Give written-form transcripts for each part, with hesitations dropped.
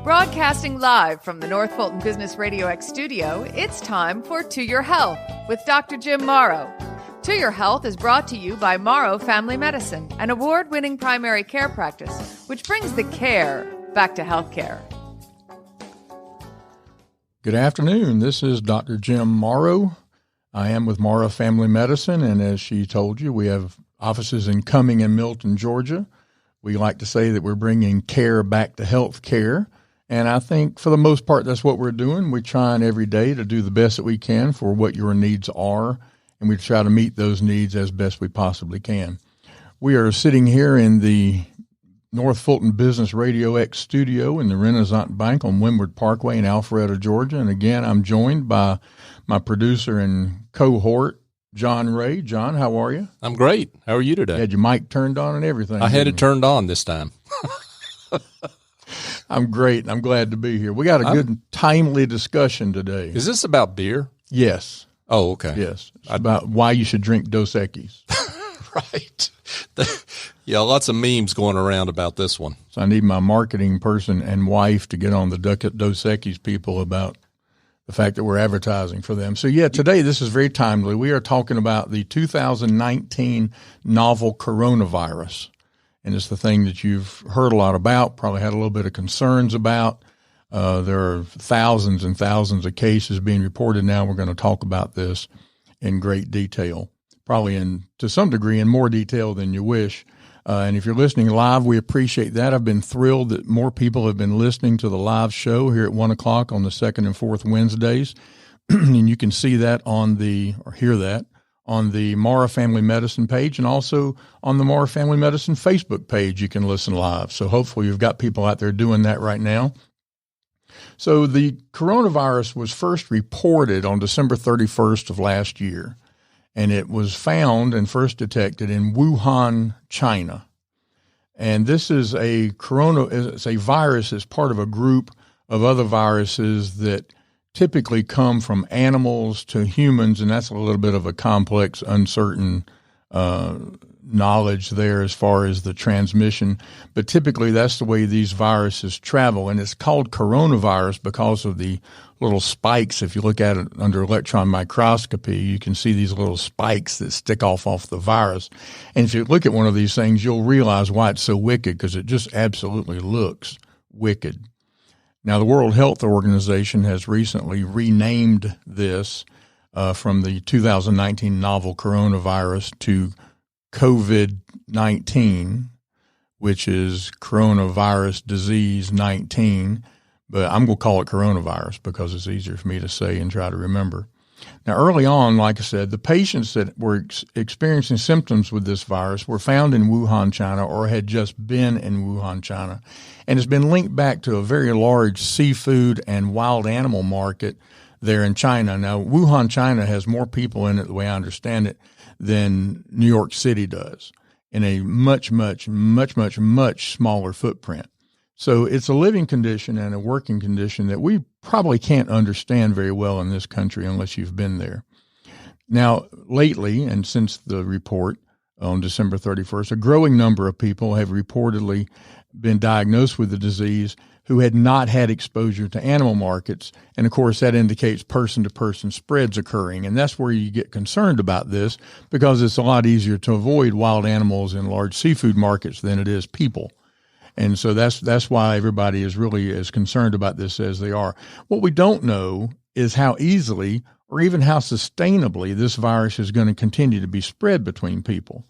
Broadcasting live from the North Fulton Business RadioX studio, it's time for To Your Health with Dr. Jim Morrow. To Your Health is brought to you by Morrow Family Medicine, an award-winning primary care practice, which brings the care back to healthcare. Good afternoon. This is Dr. Jim Morrow. I am with Morrow Family Medicine, and as she told you, we have offices in Cumming and Milton, Georgia. We like to say that we're bringing care back to health care, and I think for the most part that's what we're doing. We're trying every day to do the best that we can for what your needs are, and we try to meet those needs as best we possibly can. We are sitting here in the North Fulton Business RadioX studio in the Renaissance Bank on Windward Parkway in Alpharetta, Georgia. And again, I'm joined by my producer and cohort, John Ray. John, how are you? I'm great. How are you today? You had your mic turned on and everything. I had it turned on this time. I'm great. I'm glad to be here. We got a good, timely discussion today. Is this about beer? Yes. Oh, okay. Yes. It's about why you should drink Dos Equis. Right. Yeah, lots of memes going around about this one. So I need my marketing person and wife to get on the Dos Equis people about the fact that we're advertising for them. So, yeah, today this is very timely. We are talking about the 2019 novel coronavirus, and it's the thing that you've heard a lot about, probably had a little bit of concerns about. There are thousands and thousands of cases being reported now. We're going to talk about this in great detail, probably to some degree in more detail than you wish. And if you're listening live, we appreciate that. I've been thrilled that more people have been listening to the live show here at 1 o'clock on the second and fourth Wednesdays. And you can see that hear that on the Morrow Family Medicine page, and also on the Morrow Family Medicine Facebook page. You can listen live. So hopefully you've got people out there doing that right now. So the coronavirus was first reported on December 31st of last year. And it was found and first detected in Wuhan, China. And this is it's a virus that's part of a group of other viruses that typically come from animals to humans, and that's a little bit of a complex, uncertain knowledge there as far as the transmission. But typically that's the way these viruses travel, and it's called coronavirus because of the little spikes. If you look at it under electron microscopy, you can see these little spikes that stick off the virus. And if you look at one of these things, you'll realize why it's so wicked, because it just absolutely looks wicked. Now, the World Health Organization has recently renamed this from the 2019 novel coronavirus to COVID-19, which is coronavirus disease 19. But I'm going to call it coronavirus because it's easier for me to say and try to remember. Now, early on, like I said, the patients that were experiencing symptoms with this virus were found in Wuhan, China, or had just been in Wuhan, China, and has been linked back to a very large seafood and wild animal market there in China. Now, Wuhan, China has more people in it, the way I understand it, than New York City does, in a much, much, much, much, much smaller footprint. So it's a living condition and a working condition that we probably can't understand very well in this country unless you've been there. Now, lately, and since the report on December 31st, a growing number of people have reportedly been diagnosed with the disease who had not had exposure to animal markets. And, of course, that indicates person-to-person spreads occurring. And that's where you get concerned about this, because it's a lot easier to avoid wild animals in large seafood markets than it is people. And so that's why everybody is really as concerned about this as they are. What we don't know is how easily or even how sustainably this virus is going to continue to be spread between people.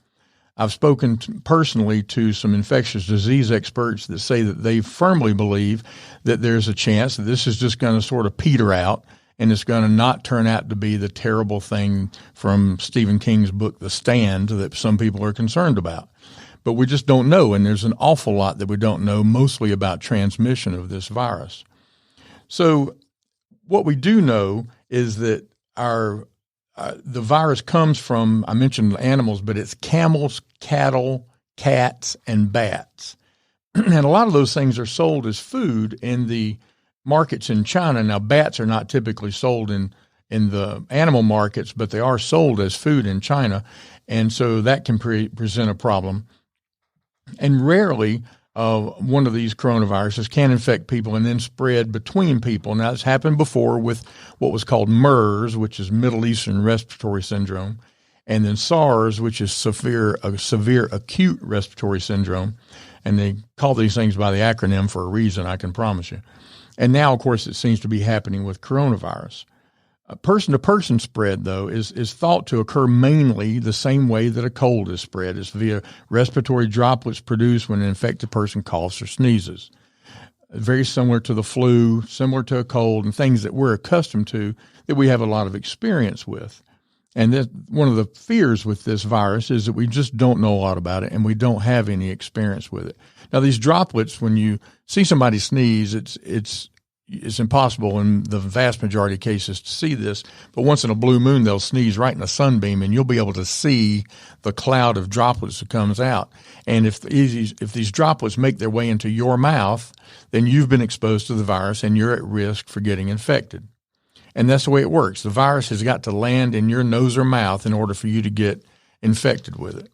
I've spoken personally to some infectious disease experts that say that they firmly believe that there's a chance that this is just going to sort of peter out, and it's going to not turn out to be the terrible thing from Stephen King's book, The Stand, that some people are concerned about. But we just don't know, and there's an awful lot that we don't know, mostly about transmission of this virus. So what we do know is that the virus comes from, I mentioned animals, but it's camels, cattle, cats, and bats. And a lot of those things are sold as food in the markets in China. Now, bats are not typically sold in the animal markets, but they are sold as food in China, and so that can present a problem. And rarely one of these coronaviruses can infect people and then spread between people. Now, it's happened before with what was called MERS, which is Middle Eastern Respiratory Syndrome, and then SARS, which is severe acute respiratory syndrome. And they call these things by the acronym for a reason, I can promise you. And now, of course, it seems to be happening with coronavirus. Person-to-person spread, though, is thought to occur mainly the same way that a cold is spread. It's via respiratory droplets produced when an infected person coughs or sneezes. Very similar to the flu, similar to a cold, and things that we're accustomed to that we have a lot of experience with. And one of the fears with this virus is that we just don't know a lot about it and we don't have any experience with it. Now, these droplets, when you see somebody sneeze, it's impossible in the vast majority of cases to see this, but once in a blue moon, they'll sneeze right in a sunbeam and you'll be able to see the cloud of droplets that comes out. And if these droplets make their way into your mouth, then you've been exposed to the virus and you're at risk for getting infected. And that's the way it works. The virus has got to land in your nose or mouth in order for you to get infected with it.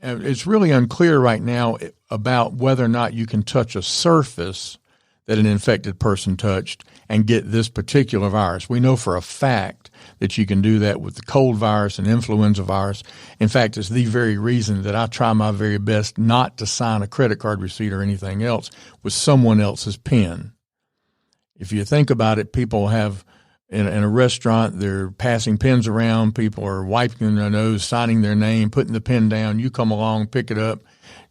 It's really unclear right now about whether or not you can touch a surface that an infected person touched and get this particular virus. We know for a fact that you can do that with the cold virus and influenza virus. In fact, it's the very reason that I try my very best not to sign a credit card receipt or anything else with someone else's pen. If you think about it, people have in a restaurant, they're passing pens around. People are wiping their nose, signing their name, putting the pen down. You come along, pick it up,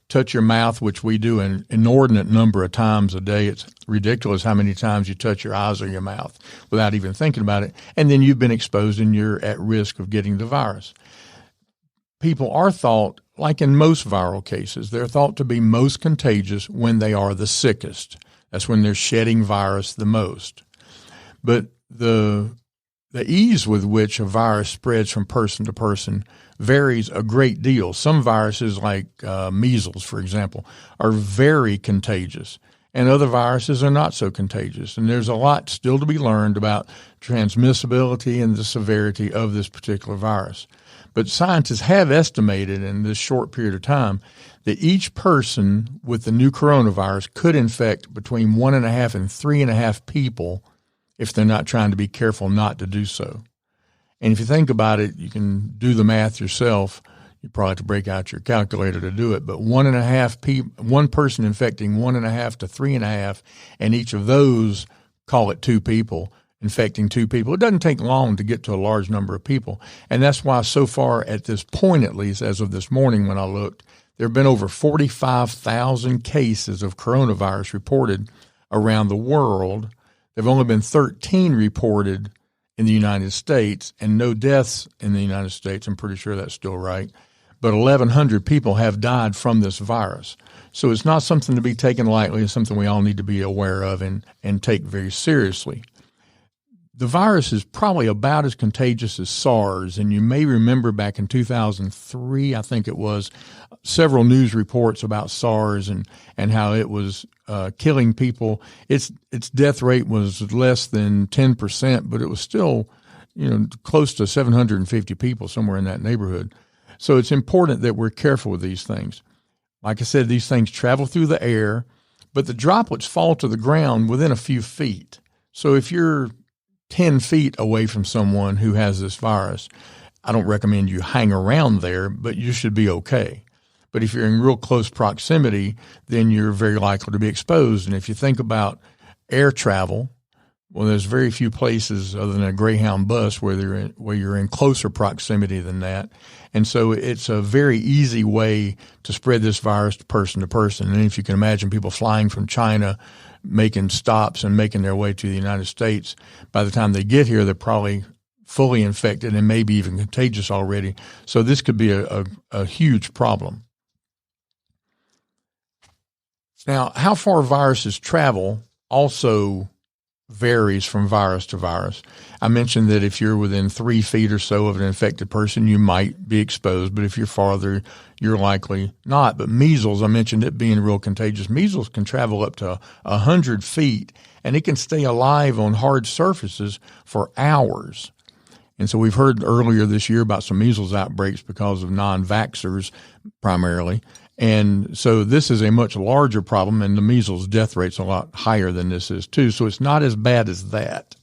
touch your mouth, which we do an inordinate number of times a day. It's ridiculous how many times you touch your eyes or your mouth without even thinking about it. And then you've been exposed and you're at risk of getting the virus. People are thought, like in most viral cases, they're thought to be most contagious when they are the sickest. That's when they're shedding virus the most. But the ease with which a virus spreads from person to person varies a great deal. Some viruses, like measles, for example, are very contagious, and other viruses are not so contagious. And there's a lot still to be learned about transmissibility and the severity of this particular virus. But scientists have estimated in this short period of time that each person with the new coronavirus could infect between 1.5 and 3.5 people if they're not trying to be careful not to do so. And if you think about it, you can do the math yourself. You probably have to break out your calculator to do it. But one person infecting 1.5 to 3.5, and each of those, call it 2 people, infecting 2 people. It doesn't take long to get to a large number of people. And that's why so far at this point, at least as of this morning when I looked, there have been over 45,000 cases of coronavirus reported around the world. There have only been 13 reported in the United States and no deaths in the United States. I'm pretty sure that's still right. But 1,100 people have died from this virus. So it's not something to be taken lightly. It's something we all need to be aware of and take very seriously. The virus is probably about as contagious as SARS, and you may remember back in 2003, I think it was, several news reports about SARS and how it was killing people. Its death rate was less than 10%, but it was still, close to 750 people, somewhere in that neighborhood. So it's important that we're careful with these things. Like I said, these things travel through the air, but the droplets fall to the ground within a few feet. So if you're 10 feet away from someone who has this virus, I don't recommend you hang around there, but you should be okay. But if you're in real close proximity, then you're very likely to be exposed. And if you think about air travel, well, there's very few places other than a Greyhound bus where you're in closer proximity than that. And so it's a very easy way to spread this virus to person. And if you can imagine people flying from China, making stops and making their way to the United States, by the time they get here, they're probably fully infected and maybe even contagious already. So this could be a huge problem. Now, how far viruses travel also varies from virus to virus. I mentioned that if you're within 3 feet or so of an infected person, you might be exposed, but if you're farther, you're likely not. But measles, I mentioned it being real contagious. Measles can travel up to 100 feet, and it can stay alive on hard surfaces for hours. And so we've heard earlier this year about some measles outbreaks because of non-vaxxers primarily. And so this is a much larger problem, and the measles death rate's a lot higher than this is too. So it's not as bad as that.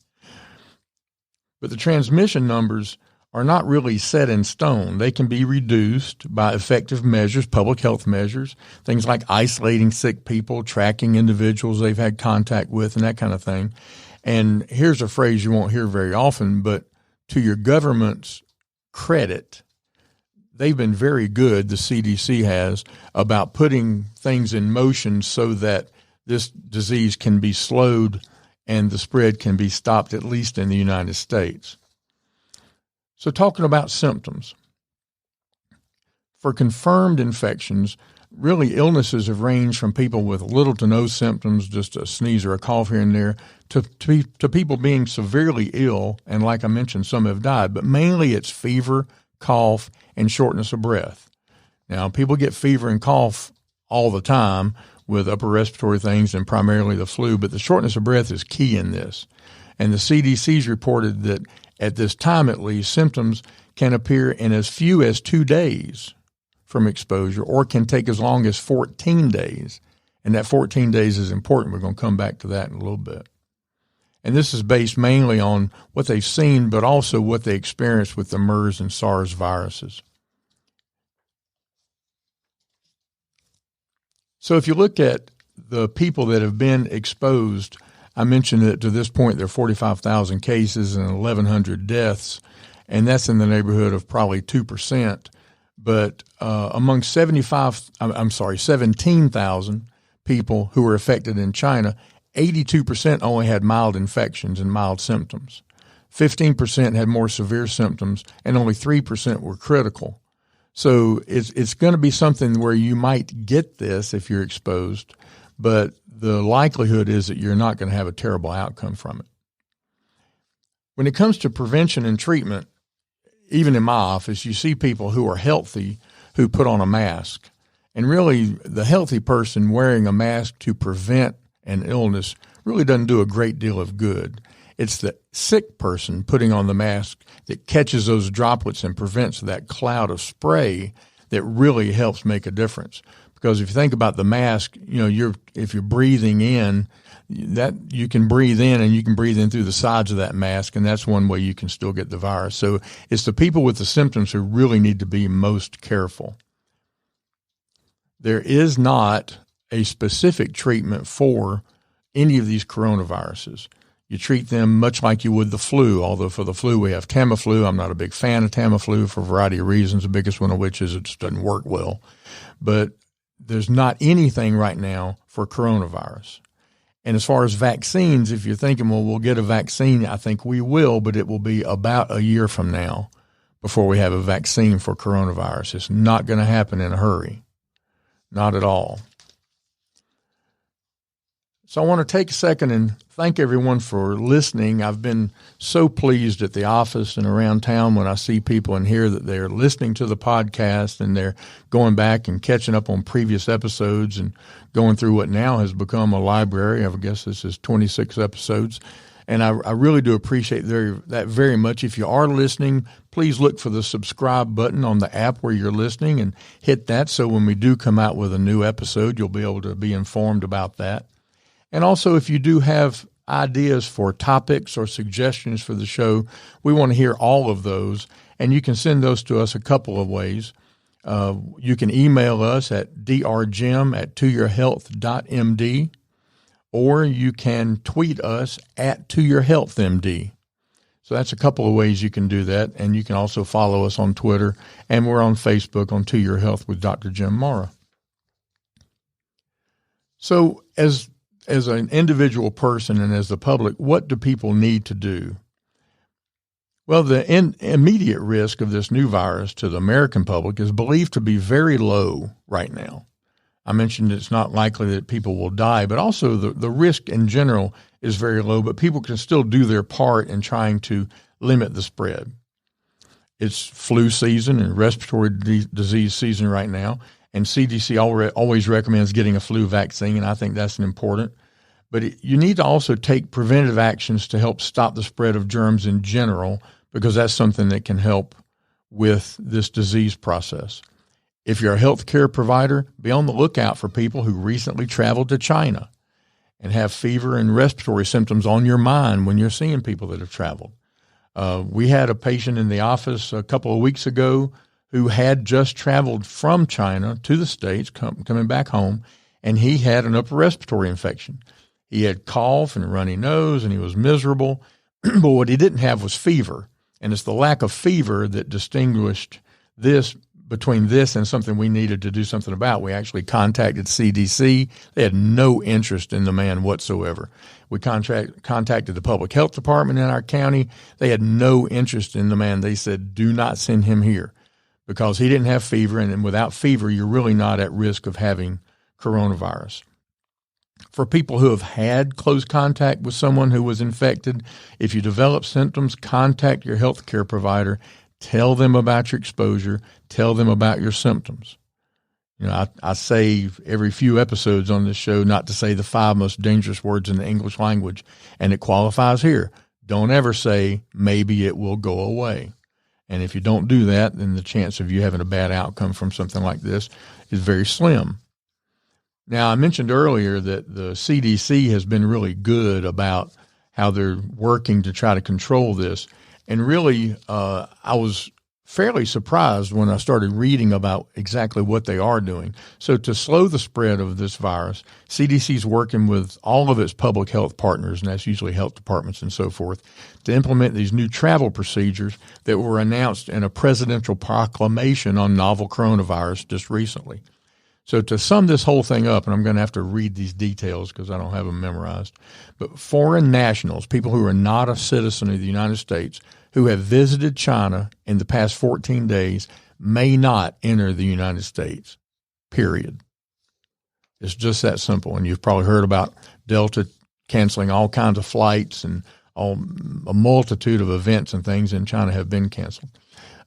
But the transmission numbers are not really set in stone. They can be reduced by effective measures, public health measures, things like isolating sick people, tracking individuals they've had contact with, and that kind of thing. And here's a phrase you won't hear very often, but to your government's credit, they've been very good, the CDC has, about putting things in motion so that this disease can be slowed and the spread can be stopped, at least in the United States. So talking about symptoms. For confirmed infections, really illnesses have ranged from people with little to no symptoms, just a sneeze or a cough here and there, to people being severely ill, and like I mentioned, some have died. But mainly it's fever, cough, and shortness of breath. Now, people get fever and cough all the time with upper respiratory things and primarily the flu, but the shortness of breath is key in this. And the CDC's reported that at this time, at least, symptoms can appear in as few as 2 days from exposure or can take as long as 14 days. And that 14 days is important. We're going to come back to that in a little bit. And this is based mainly on what they've seen, but also what they experienced with the MERS and SARS viruses. So if you look at the people that have been exposed, I mentioned that to this point there are 45,000 cases and 1,100 deaths, and that's in the neighborhood of probably 2%. But among 17,000 people who were affected in China, 82% only had mild infections and mild symptoms. 15% had more severe symptoms, and only 3% were critical. So it's going to be something where you might get this if you're exposed, but the likelihood is that you're not going to have a terrible outcome from it. When it comes to prevention and treatment, even in my office, you see people who are healthy who put on a mask. And really, the healthy person wearing a mask to prevent an illness really doesn't do a great deal of good. It's the sick person putting on the mask that catches those droplets and prevents that cloud of spray that really helps make a difference. Because if you think about the mask, if you're breathing in, that you can breathe in and you can breathe in through the sides of that mask, and that's one way you can still get the virus. So it's the people with the symptoms who really need to be most careful. There is not a specific treatment for any of these coronaviruses. You treat them much like you would the flu, although for the flu we have Tamiflu. I'm not a big fan of Tamiflu for a variety of reasons, the biggest one of which is it just doesn't work well. But there's not anything right now for coronavirus. And as far as vaccines, if you're thinking, well, we'll get a vaccine, I think we will, but it will be about a year from now before we have a vaccine for coronavirus. It's not going to happen in a hurry. Not at all. So I want to take a second and thank everyone for listening. I've been so pleased at the office and around town when I see people in here that they're listening to the podcast and they're going back and catching up on previous episodes and going through what now has become a library. I guess this is 26 episodes. And I really do appreciate that very much. If you are listening, please look for the subscribe button on the app where you're listening and hit that so when we do come out with a new episode, you'll be able to be informed about that. And also, if you do have ideas for topics or suggestions for the show, we want to hear all of those, and you can send those to us a couple of ways. You can email us at drjim@toyourhealth.md, or you can tweet us at toyourhealthmd. So that's a couple of ways you can do that, and you can also follow us on Twitter, and we're on Facebook on To Your Health with Dr. Jim Morrow. So as an individual person and as the public, what do people need to do? Well, the immediate risk of this new virus to the American public is believed to be very low right now. I mentioned it's not likely that people will die, but also the risk in general is very low, but people can still do their part in trying to limit the spread. It's flu season and respiratory disease season right now, and CDC always recommends getting a flu vaccine, and I think that's important. But you need to also take preventive actions to help stop the spread of germs in general, because that's something that can help with this disease process. If you're a healthcare provider, be on the lookout for people who recently traveled to China and have fever and respiratory symptoms on your mind when you're seeing people that have traveled. We had a patient in the office a couple of weeks ago who had just traveled from China to the States, coming back home, and he had an upper respiratory infection. He had cough and runny nose, and he was miserable, but what he didn't have was fever, and it's the lack of fever that distinguished this between this and something we needed to do something about. We actually contacted CDC. They had no interest in the man whatsoever. We contacted the public health department in our county. They had no interest in the man. They said, do not send him here because he didn't have fever, and without fever, you're really not at risk of having coronavirus. For people who have had close contact with someone who was infected, if you develop symptoms, contact your healthcare provider. Tell them about your exposure. Tell them about your symptoms. You know, I say every few episodes on this show not to say the 5 most dangerous words in the English language, and it qualifies here. Don't ever say, maybe it will go away. And if you don't do that, then the chance of you having a bad outcome from something like this is very slim. Now, I mentioned earlier that the CDC has been really good about how they're working to try to control this. And really, I was fairly surprised when I started reading about exactly what they are doing. So to slow the spread of this virus, CDC is working with all of its public health partners, and that's usually health departments and so forth, to implement these new travel procedures that were announced in a presidential proclamation on novel coronavirus just recently. So to sum this whole thing up, and I'm going to have to read these details because I don't have them memorized, but foreign nationals, people who are not a citizen of the United States, who have visited China in the past 14 days may not enter the United States, period. It's just that simple. And you've probably heard about Delta canceling all kinds of flights, and a multitude of events and things in China have been canceled.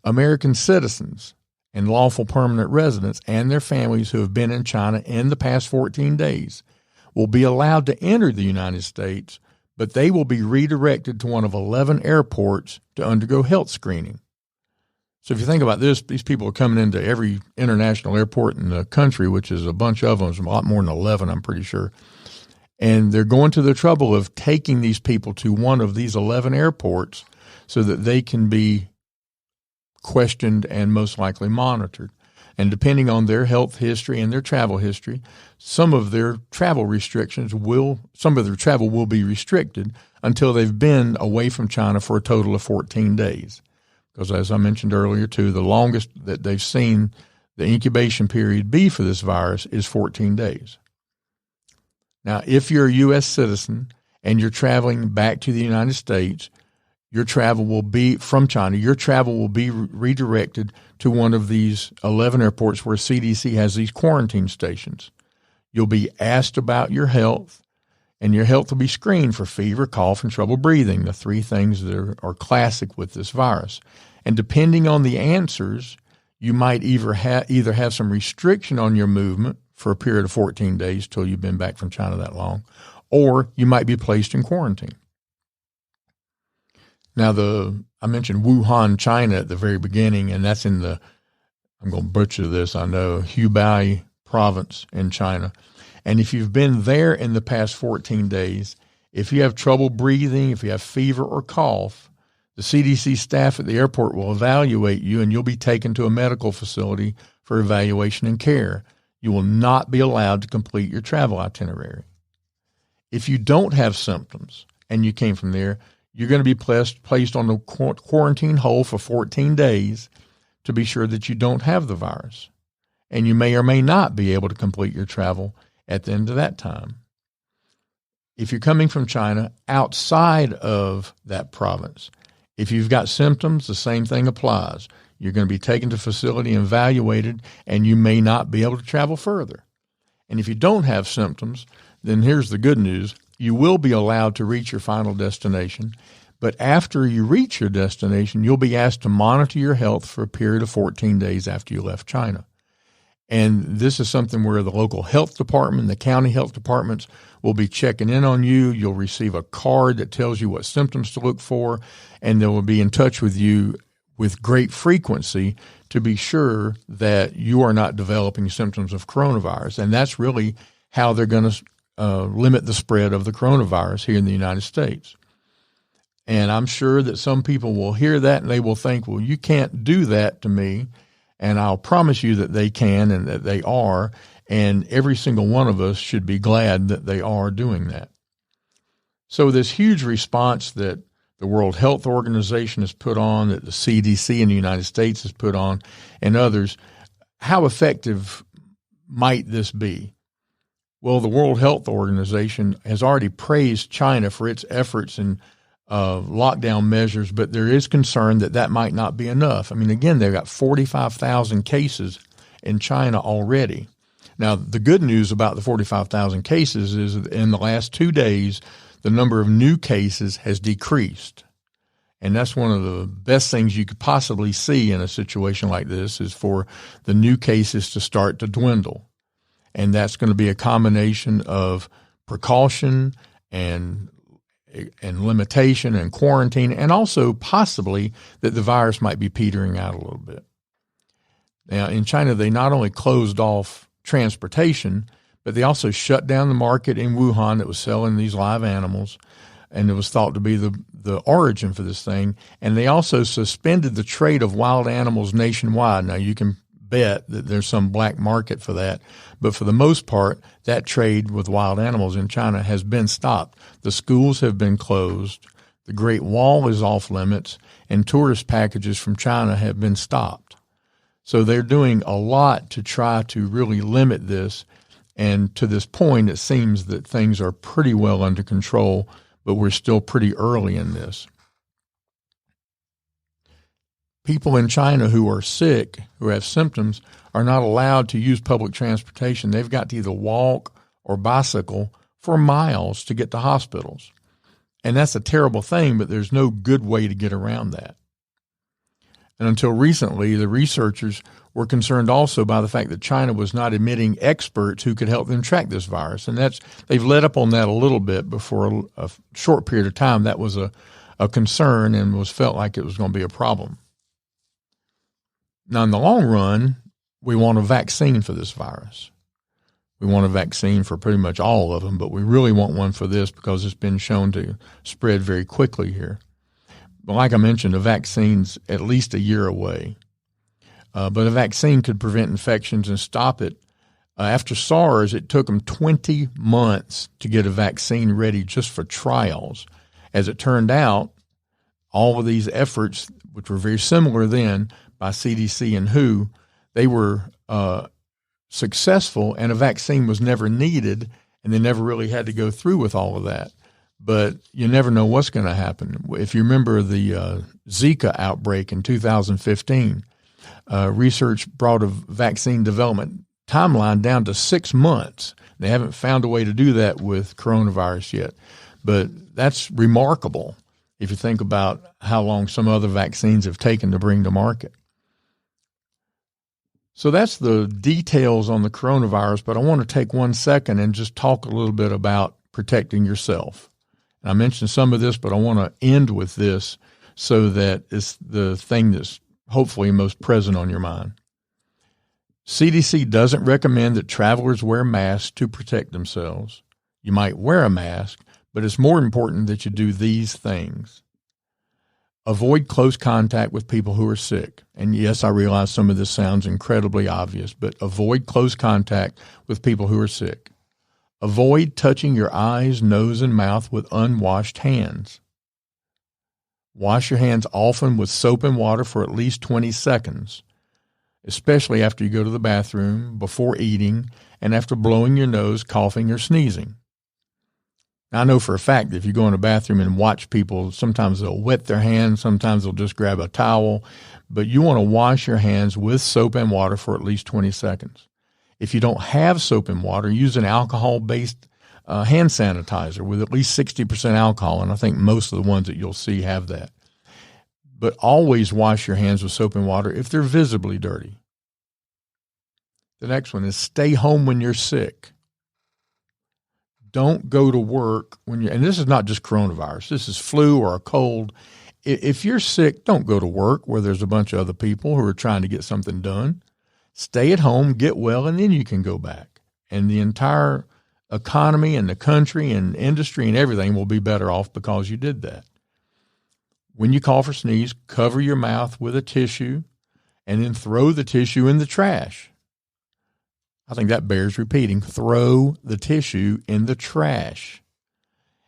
American citizens and lawful permanent residents and their families who have been in China in the past 14 days will be allowed to enter the United States, but they will be redirected to one of 11 airports to undergo health screening. So if you think about this, these people are coming into every international airport in the country, which is a bunch of them. It's a lot more than 11, I'm pretty sure. And they're going to the trouble of taking these people to one of these 11 airports so that they can be questioned and most likely monitored. And depending on their health history and their travel history, some of their travel will be restricted until they've been away from China for a total of 14 days. Because as I mentioned earlier too, the longest that they've seen the incubation period be for this virus is 14 days. Now, if you're a U.S. citizen and you're traveling back to the United States, your travel will be from China. Your travel will be redirected to one of these 11 airports where CDC has these quarantine stations. You'll be asked about your health, and your health will be screened for fever, cough, and trouble breathing, the 3 things that are classic with this virus. And depending on the answers, you might either have some restriction on your movement for a period of 14 days till you've been back from China that long, or you might be placed in quarantine. Now, I mentioned Wuhan, China at the very beginning, and that's in I'm going to butcher this, I know, Hubei province in China. And if you've been there in the past 14 days, if you have trouble breathing, if you have fever or cough, the CDC staff at the airport will evaluate you, and you'll be taken to a medical facility for evaluation and care. You will not be allowed to complete your travel itinerary. If you don't have symptoms and you came from there, you're going to be placed on the quarantine hold for 14 days to be sure that you don't have the virus. And you may or may not be able to complete your travel at the end of that time. If you're coming from China outside of that province, if you've got symptoms, the same thing applies. You're going to be taken to facility and evaluated, and you may not be able to travel further. And if you don't have symptoms, then here's the good news. You will be allowed to reach your final destination, but after you reach your destination, you'll be asked to monitor your health for a period of 14 days after you left China. And this is something where the local health department, the county health departments will be checking in on you. You'll receive a card that tells you what symptoms to look for, and they will be in touch with you with great frequency to be sure that you are not developing symptoms of coronavirus. And that's really how they're going to limit the spread of the coronavirus here in the United States. And I'm sure that some people will hear that and they will think, well, you can't do that to me. And I'll promise you that they can and that they are. And every single one of us should be glad that they are doing that. So this huge response that the World Health Organization has put on, that the CDC in the United States has put on, and others, how effective might this be? Well, the World Health Organization has already praised China for its efforts in lockdown measures, but there is concern that that might not be enough. I mean, again, they've got 45,000 cases in China already. Now, the good news about the 45,000 cases is that in the last 2 days, the number of new cases has decreased. And that's one of the best things you could possibly see in a situation like this, is for the new cases to start to dwindle. And that's going to be a combination of precaution and limitation and quarantine, and also possibly that the virus might be petering out a little bit. Now, in China, they not only closed off transportation, but they also shut down the market in Wuhan that was selling these live animals, and it was thought to be the origin for this thing. And they also suspended the trade of wild animals nationwide. Now, you can bet that there's some black market for that, but for the most part, that trade with wild animals in China has been stopped. The schools have been closed, the Great Wall is off limits, and tourist packages from China have been stopped. So they're doing a lot to try to really limit this, and to this point, it seems that things are pretty well under control, but we're still pretty early in this. People in China who are sick, who have symptoms, are not allowed to use public transportation. They've got to either walk or bicycle for miles to get to hospitals. And that's a terrible thing, but there's no good way to get around that. And until recently, the researchers were concerned also by the fact that China was not admitting experts who could help them track this virus. And they've let up on that a little bit, but for a short period of time, that was a concern and was felt like it was going to be a problem. Now, in the long run, we want a vaccine for this virus. We want a vaccine for pretty much all of them, but we really want one for this because it's been shown to spread very quickly here. But like I mentioned, a vaccine's at least a year away. But a vaccine could prevent infections and stop it. After SARS, it took them 20 months to get a vaccine ready just for trials. As it turned out, all of these efforts, which were very similar then, by CDC and WHO, they were successful, and a vaccine was never needed, and they never really had to go through with all of that. But you never know what's going to happen. If you remember the Zika outbreak in 2015, research brought a vaccine development timeline down to 6 months. They haven't found a way to do that with coronavirus yet. But that's remarkable if you think about how long some other vaccines have taken to bring to market. So that's the details on the coronavirus, but I want to take 1 second and just talk a little bit about protecting yourself. And I mentioned some of this, but I want to end with this so that it's the thing that's hopefully most present on your mind. CDC doesn't recommend that travelers wear masks to protect themselves. You might wear a mask, but it's more important that you do these things. Avoid close contact with people who are sick. And yes, I realize some of this sounds incredibly obvious, but avoid close contact with people who are sick. Avoid touching your eyes, nose, and mouth with unwashed hands. Wash your hands often with soap and water for at least 20 seconds, especially after you go to the bathroom, before eating, and after blowing your nose, coughing, or sneezing. Now, I know for a fact that if you go in a bathroom and watch people, sometimes they'll wet their hands, sometimes they'll just grab a towel, but you want to wash your hands with soap and water for at least 20 seconds. If you don't have soap and water, use an alcohol-based hand sanitizer with at least 60% alcohol, and I think most of the ones that you'll see have that. But always wash your hands with soap and water if they're visibly dirty. The next one is stay home when you're sick. Don't go to work when and this is not just coronavirus. This is flu or a cold. If you're sick, don't go to work where there's a bunch of other people who are trying to get something done. Stay at home, get well, and then you can go back. And the entire economy and the country and industry and everything will be better off because you did that. When you cough or sneeze, cover your mouth with a tissue and then throw the tissue in the trash. I think that bears repeating. Throw the tissue in the trash.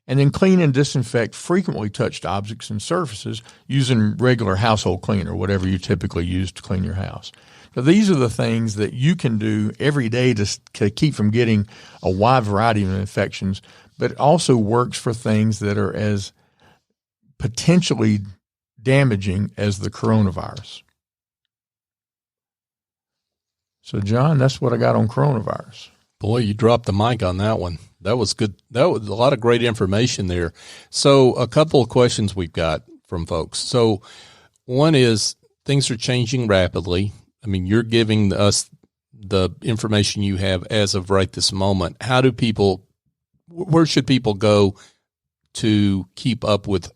And then clean and disinfect frequently touched objects and surfaces using regular household cleaner, whatever you typically use to clean your house. So these are the things that you can do every day to keep from getting a wide variety of infections, but it also works for things that are as potentially damaging as the coronavirus. So, John, that's what I got on coronavirus. Boy, you dropped the mic on that one. That was good. That was a lot of great information there. So a couple of questions we've got from folks. So one is things are changing rapidly. I mean, you're giving us the information you have as of right this moment. Where should people go to keep up with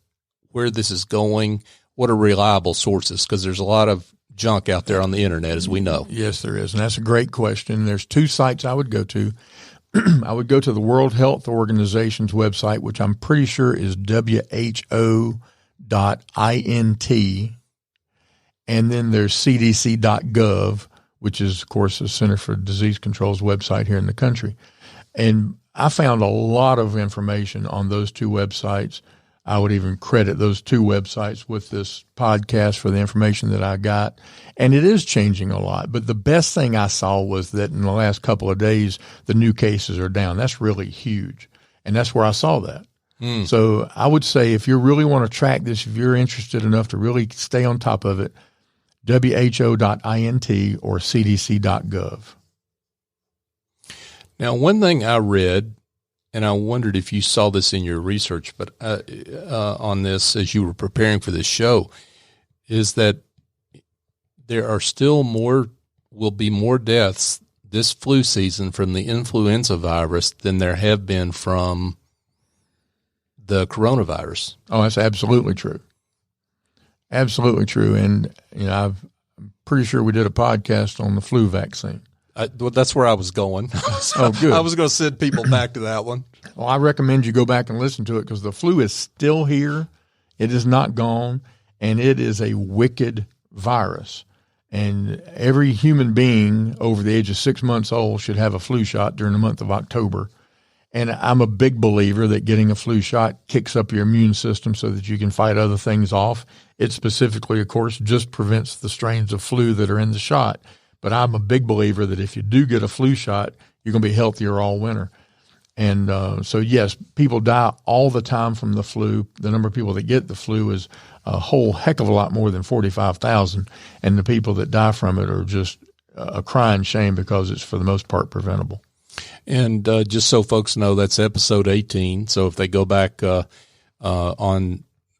where this is going? What are reliable sources? Because there's a lot of junk out there on the internet, as we know. Yes, there is. And that's a great question. There's two sites I would go to. I would go to the World Health Organization's website, which I'm pretty sure is WHO.int. And then there's CDC.gov, which is, of course, the Center for Disease Control's website here in the country. And I found a lot of information on those two websites. I would even credit those two websites with this podcast for the information that I got. And it is changing a lot. But the best thing I saw was that in the last couple of days, the new cases are down. That's really huge. And that's where I saw that. So I would say if you really want to track this, if you're interested enough to really stay on top of it, WHO.int or CDC.gov. Now, one thing I read, and I wondered if you saw this in your research, but on this as you were preparing for this show, is that there are still will be more deaths this flu season from the influenza virus than there have been from the coronavirus. Oh, that's absolutely true. Absolutely true. And, I'm pretty sure we did a podcast on the flu vaccine. Well, that's where I was going. Oh, good. I was going to send people back to that one. Well, I recommend you go back and listen to it because the flu is still here. It is not gone, and it is a wicked virus. And every human being over the age of 6 months old should have a flu shot during the month of October. And I'm a big believer that getting a flu shot kicks up your immune system so that you can fight other things off. It specifically, of course, just prevents the strains of flu that are in the shot. But I'm a big believer that if you do get a flu shot, you're going to be healthier all winter. And so, yes, people die all the time from the flu. The number of people that get the flu is a whole heck of a lot more than 45,000. And the people that die from it are just a crying shame because it's, for the most part, preventable. And just so folks know, that's episode 18. So if they go back on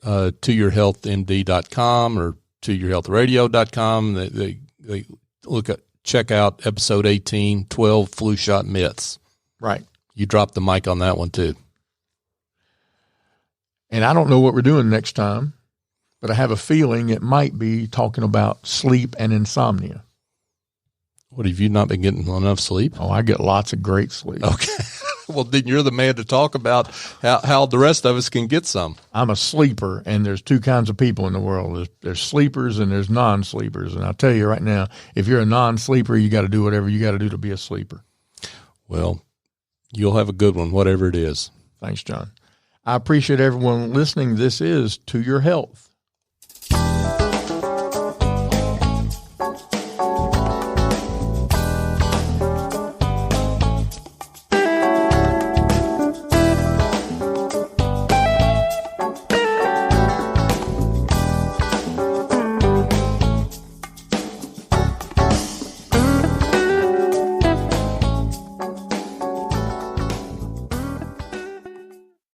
toyourhealthmd.com or toyourhealthradio.com, they check out episode 18, 12 flu shot myths. Right. You dropped the mic on that one too. And I don't know what we're doing next time, but I have a feeling it might be talking about sleep and insomnia. What, have you not been getting enough sleep? Oh, I get lots of great sleep. Okay. Well, then you're the man to talk about how the rest of us can get some. I'm a sleeper, and there's two kinds of people in the world. There's sleepers and there's non-sleepers. And I'll tell you right now, if you're a non-sleeper, you got to do whatever you got to do to be a sleeper. Well, you'll have a good one, whatever it is. Thanks, John. I appreciate everyone listening. This is To Your Health.